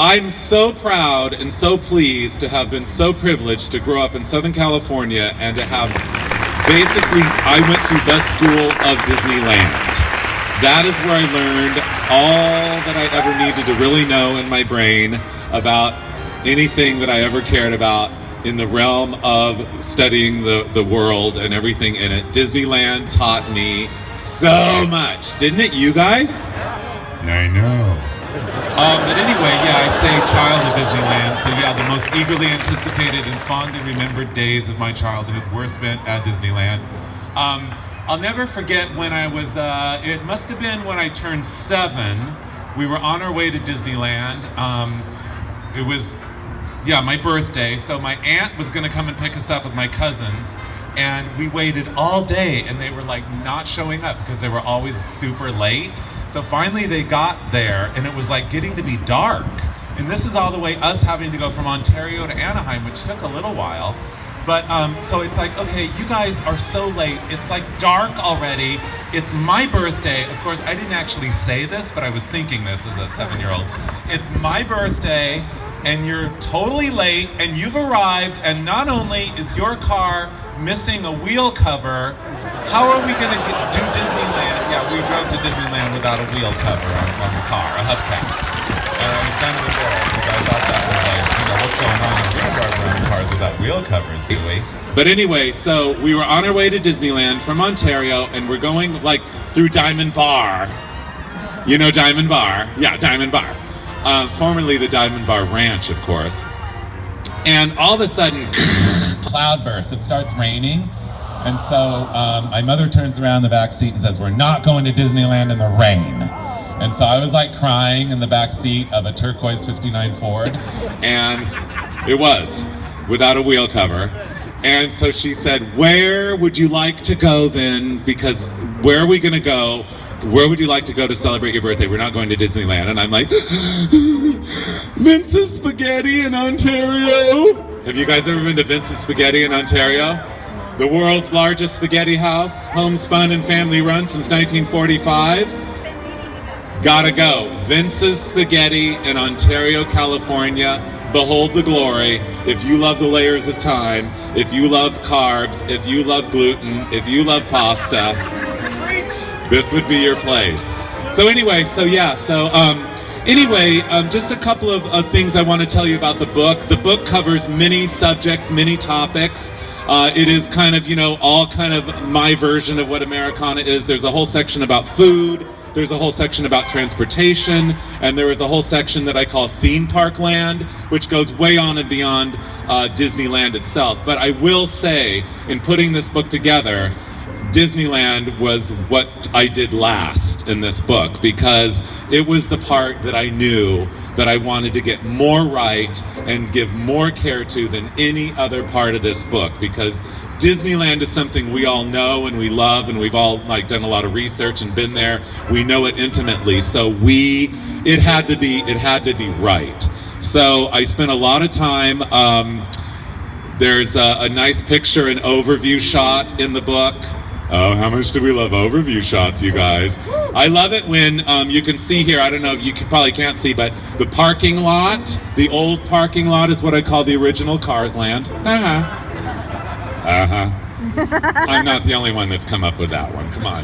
I'm so proud and so pleased to have been so privileged to grow up in Southern California and to have, basically, I went to the school of Disneyland. That is where I learned all that I ever needed to really know in my brain about anything that I ever cared about in the realm of studying the world and everything in it. Disneyland taught me so much, didn't it, you guys? I know. But anyway, yeah, I say child of Disneyland, so yeah, the most eagerly anticipated and fondly remembered days of my childhood were spent at Disneyland. I'll never forget when I was, it must have been when I turned 7, we were on our way to Disneyland. It was, yeah, my birthday, so my aunt was gonna come and pick us up with my cousins, and we waited all day, and they were like not showing up because they were always super late. So finally they got there, and it was like getting to be dark. And this is all the way us having to go from Ontario to Anaheim, which took a little while. But so it's like, okay, you guys are so late. It's like dark already. It's my birthday. Of course, I didn't actually say this, but I was thinking this as a 7-year-old. It's my birthday, and you're totally late, and you've arrived, and not only is your car missing a wheel cover, how are we gonna do Disneyland? Yeah, we drove to Disneyland without a wheel cover on the car, a hubcap. And I was kind of embarrassed because I thought that was like, you know, what's going on? We don't drive around cars without wheel covers, do we? But anyway, so we were on our way to Disneyland from Ontario, and we're going like through Diamond Bar. You know Diamond Bar? Yeah, Diamond Bar. Formerly the Diamond Bar Ranch, of course. And all of a sudden, cloudburst, it starts raining. And so my mother turns around in the back seat and says, we're not going to Disneyland in the rain. And so I was like crying in the back seat of a turquoise 59 Ford. And it was, without a wheel cover. And so she said, where would you like to go then? Because where are we gonna go? Where would you like to go to celebrate your birthday? We're not going to Disneyland. And I'm like, Vince's Spaghetti in Ontario. Have you guys ever been to Vince's Spaghetti in Ontario? The world's largest spaghetti house, homespun and family run since 1945. Gotta go. Vince's Spaghetti in Ontario, California. Behold the glory. If you love the layers of time, if you love carbs, if you love gluten, if you love pasta, this would be your place. So anyway, just a couple of things I want to tell you about the book. The book covers many subjects, many topics. It is kind of, you know, all kind of my version of what Americana is. There's a whole section about food. There's a whole section about transportation, and there is a whole section that I call theme park land, which goes way on and beyond Disneyland itself. But I will say, in putting this book together, Disneyland was what I did last in this book, because it was the part that I knew that I wanted to get more right and give more care to than any other part of this book, because Disneyland is something we all know and we love, and we've all like done a lot of research and been there. We know it intimately, so it had to be right. So I spent a lot of time. There's a nice picture and overview shot in the book. Oh, how much do we love overview shots, you guys? I love it when you can see here, I don't know, probably can't see, but the parking lot, the old parking lot is what I call the original Cars Land. I'm not the only one that's come up with that one, come on.